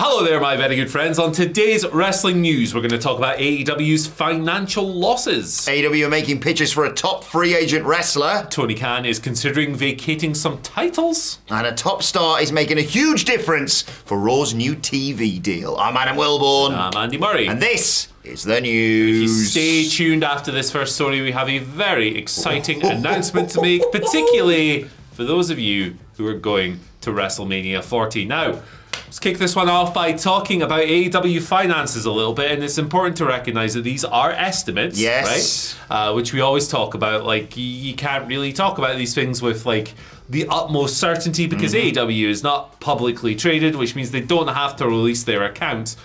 Hello there, my very good friends. On today's wrestling news, we're going to talk about AEW's financial losses. AEW are making pitches for a top free agent wrestler. Tony Khan is considering vacating some titles. And a top star is making a huge difference for Raw's new TV deal. I'm Adam Wilborn. I'm Andy Murray. And this is the news. Stay tuned after this first story. We have a very exciting announcement to make, particularly for those of you who are going to WrestleMania 40. Now, let's kick this one off by talking about AEW finances a little bit, and it's important to recognize that these are estimates, yes, right? Which we always talk about. Like, you can't really talk about these things with like the utmost certainty because AEW is not publicly traded, which means they don't have to release their accounts.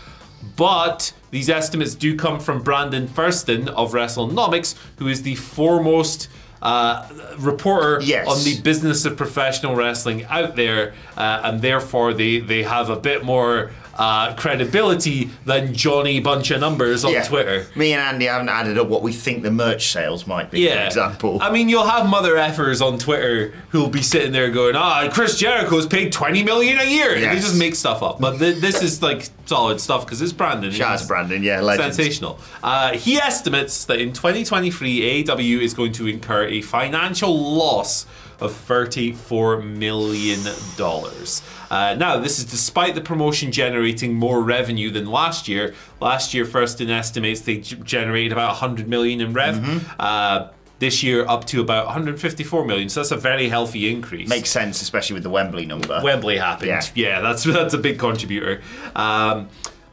But these estimates do come from Brandon Thurston of WrestleNomics, who is the foremost reporter on the business of professional wrestling out there, and therefore they have a bit more credibility than Johnny Bunch of Numbers on Twitter. Me and Andy haven't added up what we think the merch sales might be, for example. I mean, you'll have mother effers on Twitter who'll be sitting there going, Chris Jericho's paid $20 million a year. They just make stuff up. But this is like solid stuff because it's Brandon. Shout out to Brandon, legend. Sensational. He estimates that in 2023, AEW is going to incur a financial loss of $34 million. Now, this is despite the promotion generating more revenue than last year. Last year, Thurston estimates they generated about $100 million in rev. This year, up to about $154 million. So that's a very healthy increase. Makes sense, especially with the Wembley number. Wembley happened. Yeah, that's a big contributor.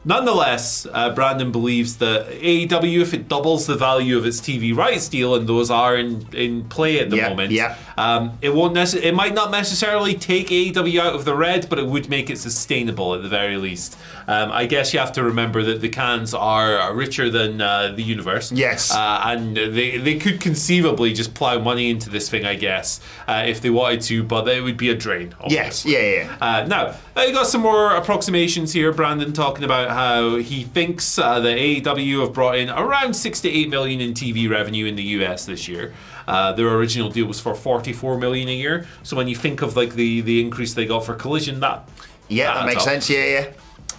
Nonetheless, Brandon believes that AEW, if it doubles the value of its TV rights deal, and those are in play at the moment, it might not necessarily take AEW out of the red, but it would make it sustainable at the very least. I guess you have to remember that the Khans are richer than the universe. Yes. And they could conceivably just plow money into this thing, I guess, if they wanted to, but it would be a drain. Obviously. Yes, now, you got some more approximations here. Brandon talking about how he thinks that AEW have brought in around $6 to $8 million in TV revenue in the US this year. Their original deal was for $44 million a year. So when you think of like the increase they got for Collision, that makes sense.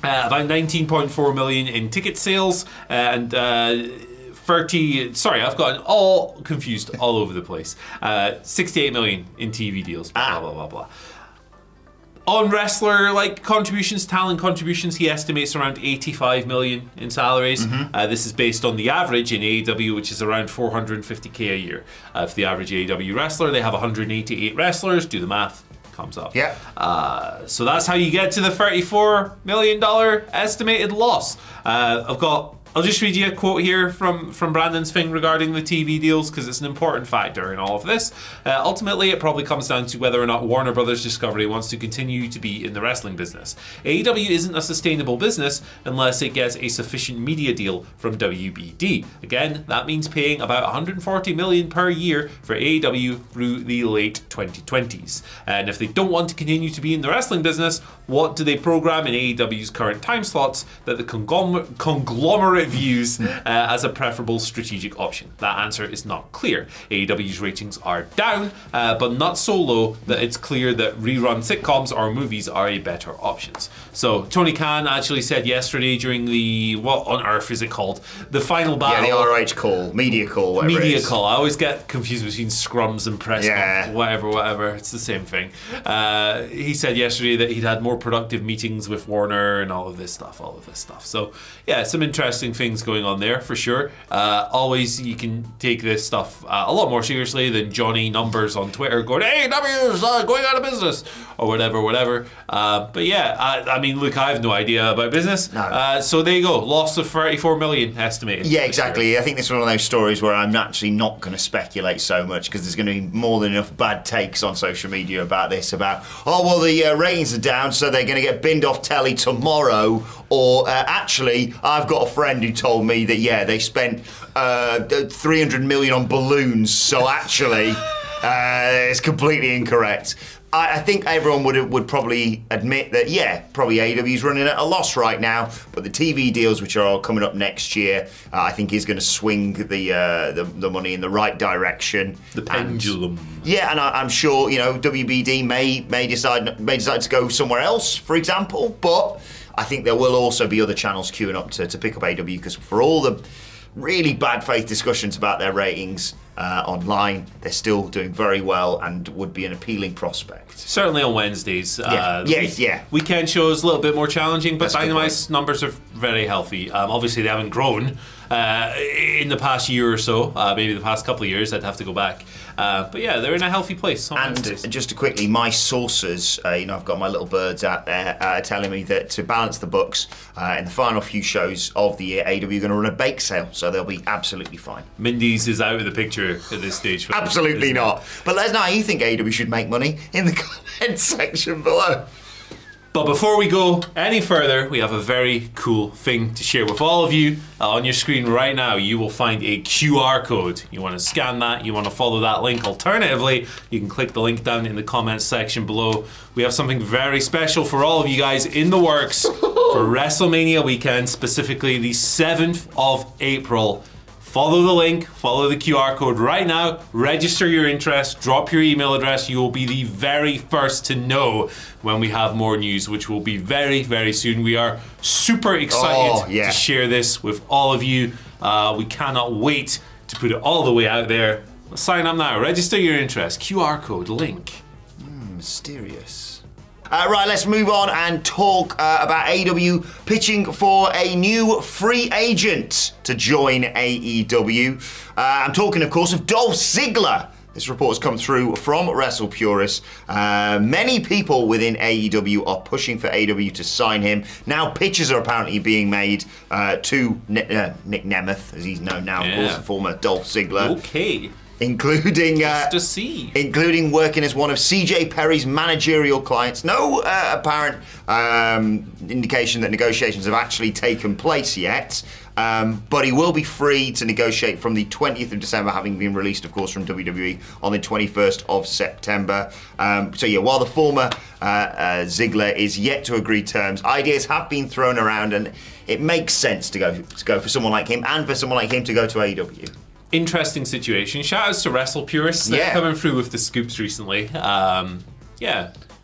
About $19.4 million in ticket sales and 30. Sorry, I've gotten all confused all over the place. 68 million in TV deals. Blah blah blah blah. On wrestler contributions, talent contributions, he estimates around 85 million in salaries. This is based on the average in AEW, which is around 450k a year. For the average AEW wrestler, they have 188 wrestlers. Do the math. Comes up. So that's how you get to the $34 million estimated loss. I'll just read you a quote here from Brandon's thing regarding the TV deals because it's an important factor in all of this. Ultimately, it probably comes down to whether or not Warner Brothers Discovery wants to continue to be in the wrestling business. AEW isn't a sustainable business unless it gets a sufficient media deal from WBD. Again, that means paying about $140 million per year for AEW through the late 2020s. And if they don't want to continue to be in the wrestling business, what do they program in AEW's current time slots that the conglomerate views as a preferable strategic option? That answer is not clear. AEW's ratings are down, but not so low that it's clear that rerun sitcoms or movies are a better options. So Tony Khan actually said yesterday during the, what on earth is it called? The final battle. Yeah, the RH call, media call, whatever Media it is. call. I always get confused between scrums and press. Whatever. It's the same thing. He said yesterday that he'd had more productive meetings with Warner and all of this stuff. So yeah, some interesting things going on there for sure. Always you can take this stuff a lot more seriously than Johnny Numbers on Twitter going, AEW is going out of business or whatever. But yeah, I mean, look, I have no idea about business. No. So there you go, loss of 34 million estimated. Yeah, exactly. I think this is one of those stories where I'm actually not going to speculate so much because there's going to be more than enough bad takes on social media about this, about, the ratings are down, so they're going to get binned off telly tomorrow. Or actually, I've got a friend who told me that, they spent 300 million on balloons, so actually, it's completely incorrect. I think everyone would probably admit that, probably AEW's running at a loss right now, but the TV deals, which are all coming up next year, I think is going to swing the money in the right direction. The pendulum. And I'm sure WBD may decide to go somewhere else, for example, but I think there will also be other channels queuing up to pick up AEW, because for all the really bad faith discussions about their ratings online, they're still doing very well and would be an appealing prospect. Certainly on Wednesdays. Weekend shows a little bit more challenging, but That's a good Dynamite's numbers are very healthy. Obviously, they haven't grown in the past year or so. Maybe the past couple of years, I'd have to go back. But yeah, they're in a healthy place on Wednesdays. And just to quickly, my sources, I've got my little birds out there telling me that to balance the books in the final few shows of the year, AEW are going to run a bake sale, so they'll be absolutely fine. Mindy's is out of the picture at this stage. Absolutely not. But let us know how you think AEW should make money in the comments section below. But before we go any further, we have a very cool thing to share with all of you. On your screen right now, you will find a QR code. You want to scan that, you want to follow that link. Alternatively, you can click the link down in the comments section below. We have something very special for all of you guys in the works for WrestleMania weekend, specifically the 7th of April. Follow the link, follow the QR code right now, register your interest, drop your email address. You will be the very first to know when we have more news, which will be very, very soon. We are super excited to share this with all of you. We cannot wait to put it all the way out there. Sign up now, register your interest, QR code, link. Mysterious. Right, let's move on and talk about AEW pitching for a new free agent to join AEW. I'm talking, of course, of Dolph Ziggler. This report has come through from Wrestle Purists. Many people within AEW are pushing for AEW to sign him. Now pitches are apparently being made to Nick Nemeth, as he's known now, of course, the former Dolph Ziggler. Okay. Including to see. Including working as one of CJ Perry's managerial clients. No apparent indication that negotiations have actually taken place yet, but he will be free to negotiate from the 20th of December, having been released, of course, from WWE on the 21st of September. So yeah, while the former Ziggler is yet to agree terms, ideas have been thrown around, and it makes sense to go for someone like him, and for someone like him to go to AEW. Interesting situation. Shout outs to Wrestle Purists. They're coming through with the scoops recently.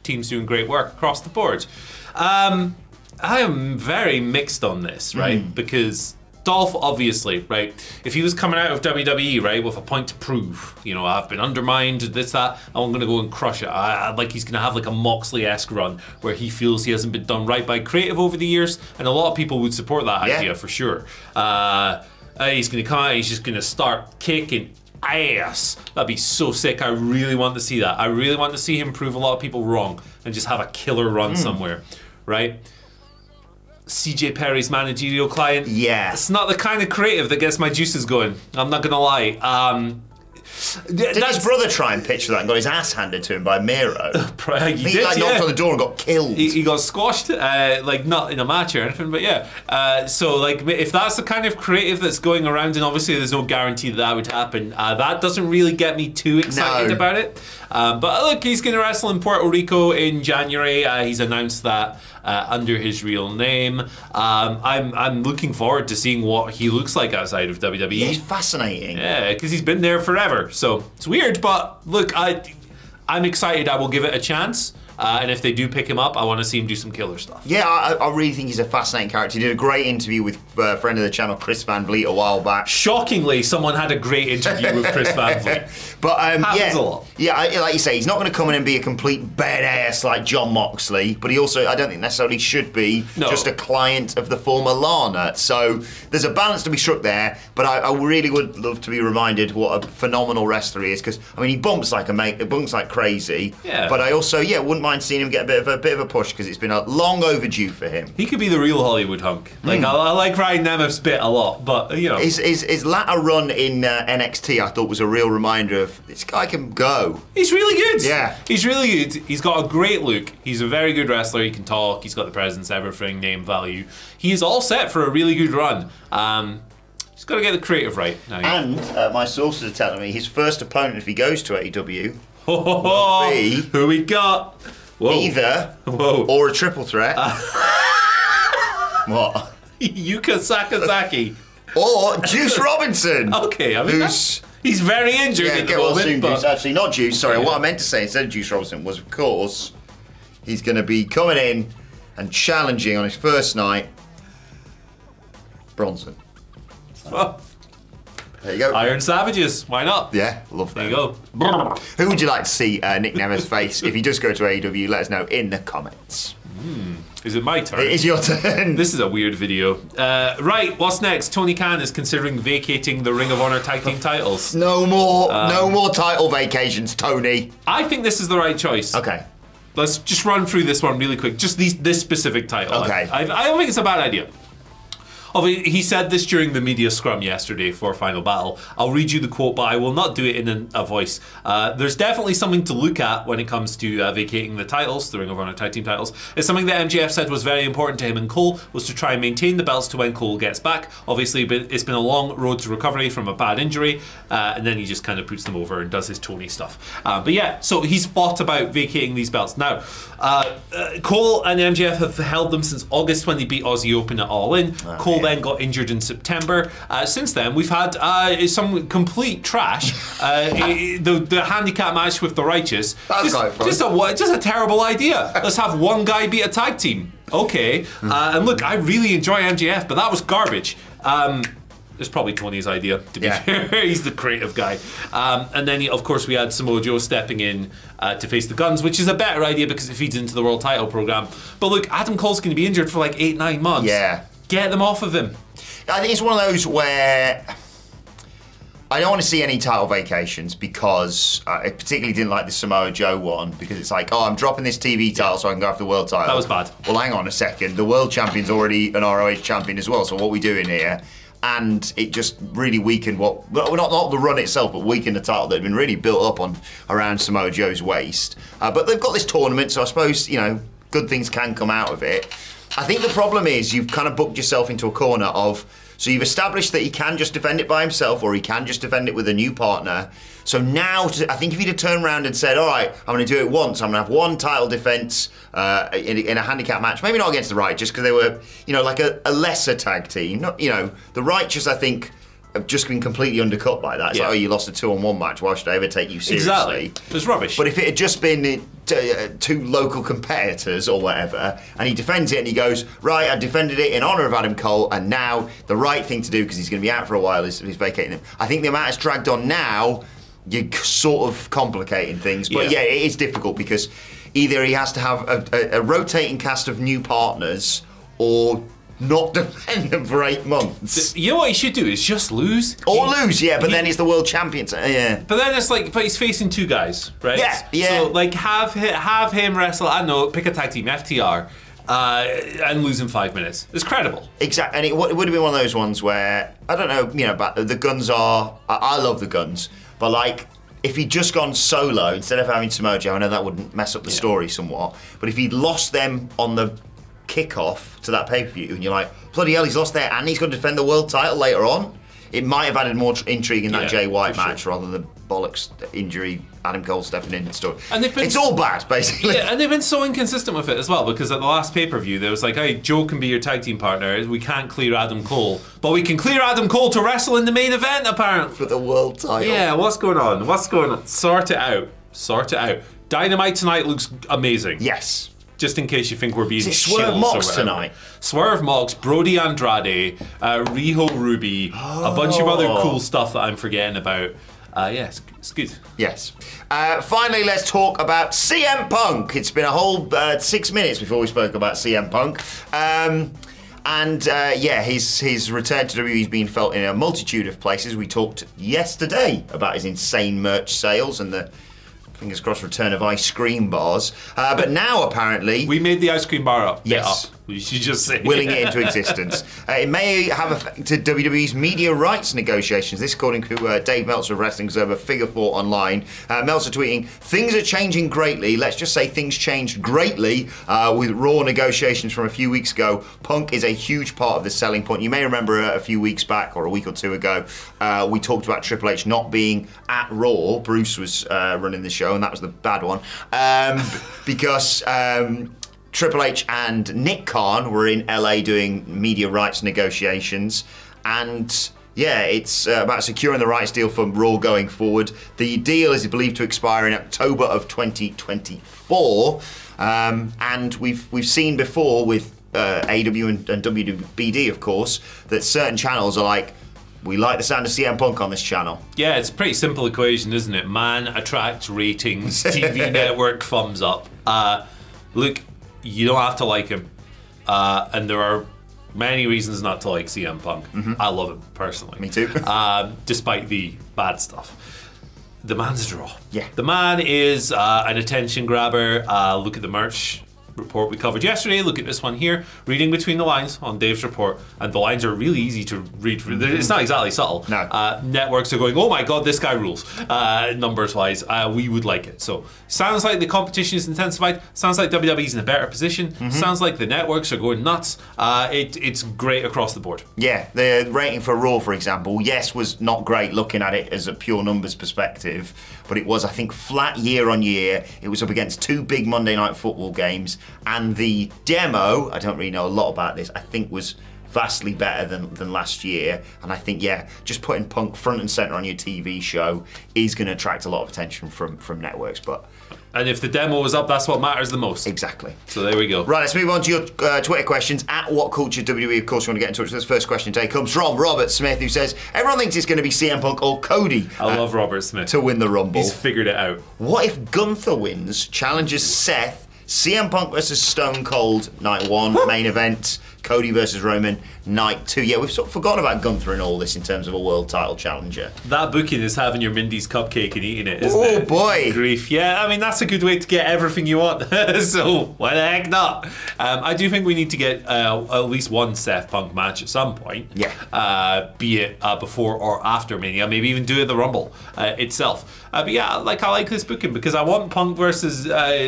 Team's doing great work across the board. I am very mixed on this, right? Because Dolph, obviously, right, if he was coming out of WWE, right, with a point to prove, I've been undermined, this, that, I'm going to go and crush it. Like he's going to have like a Moxley-esque run where he feels he hasn't been done right by creative over the years, and a lot of people would support that idea for sure. He's going to come out, he's just going to start kicking ass. That'd be so sick. I really want to see that. I really want to see him prove a lot of people wrong and just have a killer run somewhere, right? CJ Perry's managerial client. Yeah. It's not the kind of creative that gets my juices going. I'm not going to lie. Did his brother try and pitch for that and got his ass handed to him by Miro? He knocked on the door and got killed. He got squashed, not in a match or anything, but so if that's the kind of creative that's going around, and obviously there's no guarantee that would happen, that doesn't really get me too excited about it. But look, he's going to wrestle in Puerto Rico in January. He's announced that under his real name. I'm looking forward to seeing what he looks like outside of WWE. He's fascinating. Yeah, because he's been there forever. So it's weird, but look, I'm excited. I will give it a chance. And if they do pick him up, I want to see him do some killer stuff. Yeah, I really think he's a fascinating character. He did a great interview with a friend of the channel, Chris Van Vliet, a while back. Shockingly, someone had a great interview with Chris Van Vliet. But happens a lot. Yeah, like you say, he's not going to come in and be a complete badass like John Moxley, but he also, I don't think necessarily should be just a client of the former Lana. So there's a balance to be struck there, but I really would love to be reminded what a phenomenal wrestler he is, because, he bumps like bumps like crazy, but I also, wouldn't mind seeing him get a bit of a push, because it's been long overdue for him. He could be the real Hollywood hunk. I like Ryan Nemeth's bit a lot, but his latter run in NXT I thought was a real reminder of this guy can go. He's really good. Yeah, he's really good. He's got a great look. He's a very good wrestler. He can talk. He's got the presence, everything, name value. He is all set for a really good run. He's got to get the creative right now. And my sources are telling me his first opponent, if he goes to AEW, will be who we got. Either or a triple threat. What? Yuka Sakazaki. Or Juice Robinson. Okay, he's very injured at the moment. But... Actually, not Juice, sorry. What I meant to say instead of Juice Robinson was, of course, he's going to be coming in and challenging on his first night, Bronson. Well, there you go. Iron Savages, why not? Yeah, love that. There you go. Who would you like to see Nick Nemeth's face? If you just go to AEW, let us know in the comments. Is it my turn? It is your turn. This is a weird video. Right, what's next? Tony Khan is considering vacating the Ring of Honor tag team titles. No more title vacations, Tony. I think this is the right choice. Okay. Let's just run through this one really quick. Just this specific title. Okay. I don't think it's a bad idea. He said this during the media scrum yesterday for Final Battle. I'll read you the quote, but I will not do it in a voice. There's definitely something to look at when it comes to vacating the titles, the Ring of Honor tag team titles. It's something that MJF said was very important to him and Cole, was to try and maintain the belts to when Cole gets back. Obviously, it's been a long road to recovery from a bad injury, and then he just kind of puts them over and does his Tony stuff. But yeah, so he's thought about vacating these belts. Now, Cole and MJF have held them since August when they beat Aussie Open at All In. Cole then got injured in September. Since then, we've had some complete trash. The handicap match with the Righteous. Just a terrible idea. Let's have one guy beat a tag team. Okay. And look, I really enjoy MJF, but that was garbage. It's probably Tony's idea, to be fair. He's the creative guy. And then, of course, we had Samoa Joe stepping in to face the Guns, which is a better idea because it feeds into the world title program. But look, Adam Cole's going to be injured for like 8-9 months. Yeah. Get them off of him. I think it's one of those where I don't want to see any title vacations because I particularly didn't like the Samoa Joe one because it's like, oh, I'm dropping this TV title so I can go after the world title. That was bad. Well, hang on a second. The world champion's already an ROH champion as well, so what are we doing here? And it just really weakened not the run itself, but weakened the title that had been really built up on around Samoa Joe's waist. But they've got this tournament, so I suppose, good things can come out of it. I think the problem is you've kind of booked yourself into a corner of, so you've established that he can just defend it by himself or he can just defend it with a new partner. So now, I think if he'd have turned around and said, all right, I'm going to do it once, I'm going to have one title defense in a handicap match, maybe not against the Righteous because they were, like a lesser tag team. Not, the Righteous, I think, have just been completely undercut by that. It's like, oh, you lost a 2-on-1 match. Why should I ever take you seriously? Exactly. It was rubbish. But if it had just been two local competitors or whatever, and he defends it and he goes, right, I defended it in honour of Adam Cole, and now the right thing to do, because he's going to be out for a while, is vacating him. I think the amount it's dragged on now, you're sort of complicating things. But yeah, it is difficult because either he has to have a rotating cast of new partners or not defend them for 8 months. You know what he should do is just lose. Or lose, yeah, but then he's the world champion. Yeah. But then it's like, but he's facing two guys, right? Yeah. So like have him wrestle, I don't know, pick a tag team, FTR, and lose in 5 minutes. It's credible. Exactly, and it would have been one of those ones where, I don't know, but the Guns are, I love the Guns, but like, if he'd just gone solo instead of having Samoa Joe, I know that would mess up the story somewhat, but if he'd lost them on the kickoff to that pay-per-view and you're like, bloody hell, he's lost there and he's going to defend the world title later on, it might have added more intrigue in that Jay White match rather than the bollocks injury, Adam Cole stepping in and stuff. And it's all bad, basically. Yeah, and they've been so inconsistent with it as well, because at the last pay-per-view there was like, hey, Joe can be your tag team partner, we can't clear Adam Cole, but we can clear Adam Cole to wrestle in the main event apparently. For the world title. Yeah, what's going on? Sort it out. Dynamite tonight looks amazing. Yes. Just in case you think we're being Swerve Mox tonight. Swerve Mox, Brody Andrade, Riho Ruby, a bunch of other cool stuff that I'm forgetting about. Yeah, it's good. Yes. Finally, let's talk about CM Punk. It's been a whole 6 minutes before we spoke about CM Punk. His return to WWE's been felt in a multitude of places. We talked yesterday about his insane merch sales and the fingers crossed return of ice cream bars. But now apparently... We made the ice cream bar up. Yes. You should just say. Willing it into existence. It may have affected WWE's media rights negotiations. This according to Dave Meltzer of Wrestling Observer, Figure 4 Online. Meltzer tweeting, things are changing greatly. Let's just say things changed greatly with Raw negotiations from a few weeks ago. Punk is a huge part of the selling point. You may remember a few weeks back or a week or two ago, we talked about Triple H not being at Raw. Bruce was running the show and that was the bad one. Because... Triple H and Nick Khan were in LA doing media rights negotiations, and yeah, it's about securing the rights deal for Raw going forward. The deal is believed to expire in October of 2024. And we've seen before with AEW and WBD, of course, that certain channels are like, we like the sound of CM Punk on this channel. Yeah, it's a pretty simple equation, isn't it? Man attracts ratings, TV network thumbs up. Look, you don't have to like him. And there are many reasons not to like CM Punk. I love him personally. Me too. Despite the bad stuff. The man's a draw. Yeah. The man is an attention grabber. Look at the merch report we covered yesterday. Look at this one here. Reading between the lines on Dave's report. And the lines are really easy to read. It's not exactly subtle. No. Networks are going, oh my god, this guy rules. Numbers wise, we would like it. So, sounds like the competition is intensified. Sounds like WWE's in a better position. Sounds like the networks are going nuts. It's great across the board. Yeah, the rating for Raw, for example, yes, was not great looking at it as a pure numbers perspective, but it was, I think, flat year on year. It was up against 2 big Monday Night Football games, and the demo, I don't really know a lot about this, I think was vastly better than last year. And I think, yeah, just putting Punk front and centre on your TV show is going to attract a lot of attention from networks. But and if the demo is up, that's what matters the most. Exactly. So there we go. Right, let's move on to your Twitter questions. At WhatCultureWWE, of course, you want to get in touch with us. First question today comes from Robert Smith, who says, everyone thinks it's going to be CM Punk or Cody. I love Robert Smith. To win the Rumble. He's figured it out. What if Gunther wins, challenges Seth, CM Punk versus Stone Cold, night 1, main event, Cody versus Roman, night 2. Yeah, we've sort of forgotten about Gunther and all this in terms of a world title challenger. That booking is having your Mindy's cupcake and eating it, isn't it? Oh boy. Grief. Yeah, I mean, that's a good way to get everything you want. So, why the heck not? I do think we need to get at least one Seth Punk match at some point. Yeah. Be it before or after Mania. Maybe even do it the Rumble itself. But yeah, I like this booking because I want Punk versus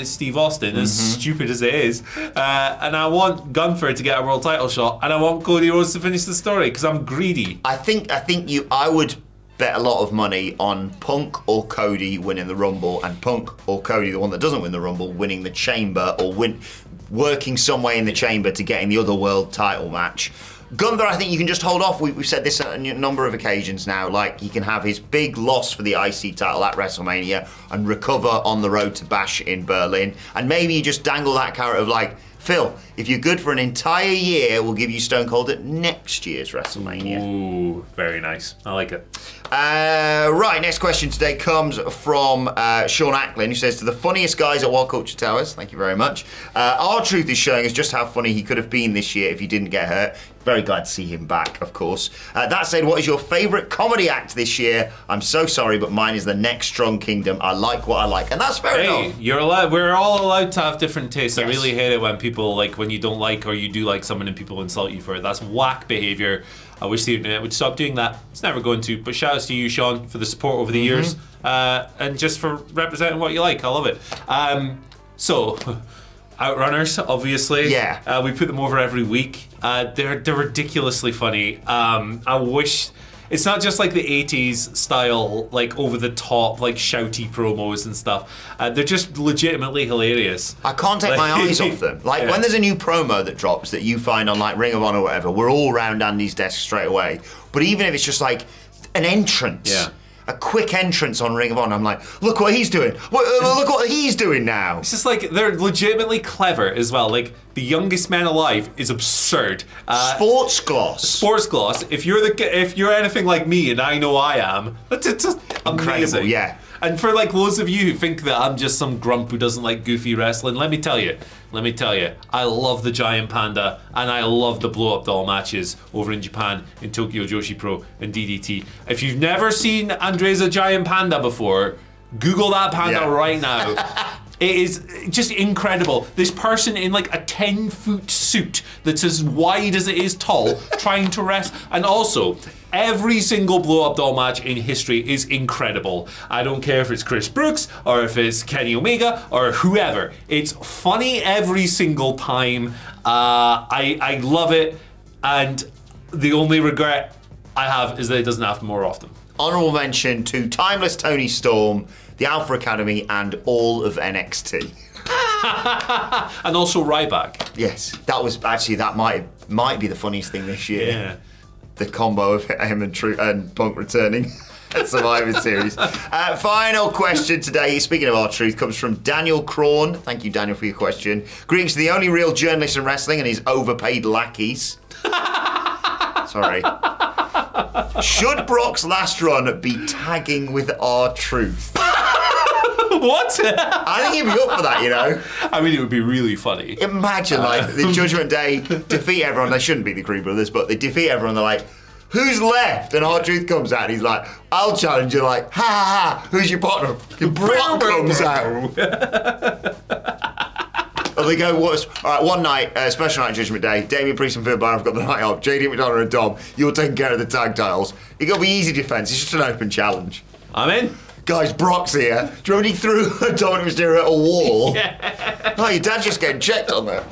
Steve Austin, as stupid as it is. And I want Gunther to get a world title shot, and I want Cody Rhodes to finish the story because I'm greedy. I would bet a lot of money on Punk or Cody winning the Rumble, and Punk or Cody, the one that doesn't win the Rumble, winning the Chamber or working some way in the Chamber to getting the other world title match. Gunther, I think you can just hold off. We've said this on a number of occasions now. Like, he can have his big loss for the IC title at WrestleMania and recover on the road to Bash in Berlin. And maybe you just dangle that carrot of like, Phil, if you're good for an entire year, we'll give you Stone Cold at next year's WrestleMania. Ooh, very nice. I like it. Right, next question today comes from Sean Acklin, who says, to the funniest guys at What Culture Towers, thank you very much. R-Truth is showing us just how funny he could have been this year if he didn't get hurt. Very glad to see him back, of course. That said, what is your favourite comedy act this year? I'm so sorry, but mine is the Next Strong Kingdom. I like what I like, and that's fair enough. You're allowed. We're all allowed to have different tastes. Yes. I really hate it when people when you don't like or you do like someone and people insult you for it. That's whack behaviour. I wish the internet would stop doing that. It's never going to. But shout outs to you, Sean, for the support over the years, and just for representing what you like. I love it. So. Outrunners, obviously. Yeah. We put them over every week. They're ridiculously funny. I wish it's not just like the 80s style, like over the top, like shouty promos and stuff. They're just legitimately hilarious. I can't take my eyes off them. Like when there's a new promo that drops that you find on like Ring of Honor or whatever, we're all round Andy's desk straight away. But even if it's just like an entrance. Yeah. A quick entrance on Ring of Honor, I'm like, look what he's doing. Look what he's doing now. It's just like, they're legitimately clever as well. Like, the youngest man alive is absurd. Sports Gloss. Sports Gloss. If you're anything like me, and I know I am, that's just amazing. Yeah. And for like those of you who think that I'm just some grump who doesn't like goofy wrestling, let me tell you, I love the Giant Panda and I love the blow up doll matches over in Japan in Tokyo Joshi Pro and DDT. If you've never seen Andre's a Giant Panda before, Google that panda right now. It is just incredible. This person in like a 10-foot suit that's as wide as it is tall, trying to wrestle. And also, every single blow-up doll match in history is incredible. I don't care if it's Chris Brooks, or if it's Kenny Omega, or whoever. It's funny every single time. I love it. And the only regret I have is that it doesn't happen more often. Honourable mention to Timeless Tony Storm, the Alpha Academy, and all of NXT. And also Ryback. Yes, that might be the funniest thing this year. Yeah. The combo of him and Punk returning. Survivor Series. Final question today, speaking of R-Truth, comes from Daniel Crawn. Thank you, Daniel, for your question. Greetings to the only real journalist in wrestling and his overpaid lackeys. Sorry. Should Brock's last run be tagging with R-Truth? What? I think he'd be up for that, you know. I mean, it would be really funny. Imagine, like, the Judgment Day defeat everyone. They shouldn't be the Creed Brothers, but they defeat everyone. They're like, who's left? And R-Truth comes out and he's like, I'll challenge you. Like, ha ha ha, who's your partner? Brock comes out. And they go, all right, one night, special night Judgment Day, Damian Priest and Finn Balor have got the night off, JD McDonough and Dom, you're taking care of the tag titles. It got to be easy defense, it's just an open challenge. I'm in. Guys, Brock's here. Do you remember he threw Dominic Mysterio at a wall? Yeah. Oh, your dad's just getting checked on that.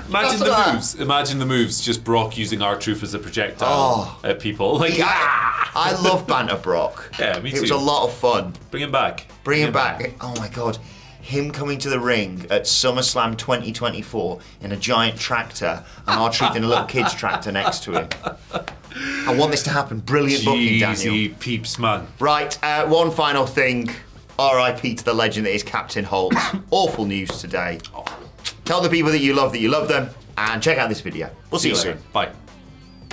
Imagine the moves. Imagine the moves. Just Brock using R-Truth as a projectile at people. Like, I love banter Brock. Yeah, me too. It was a lot of fun. Bring him back. Bring him back. Oh my God. Him coming to the ring at SummerSlam 2024 in a giant tractor and R-Truth in a little kid's tractor next to him. I want this to happen. Brilliant booking, Daniel. Easy peeps, man. Right, one final thing. R.I.P. to the legend that is Captain Holt. Awful news today. Tell the people that you love them, and check out this video. We'll see you soon. Bye.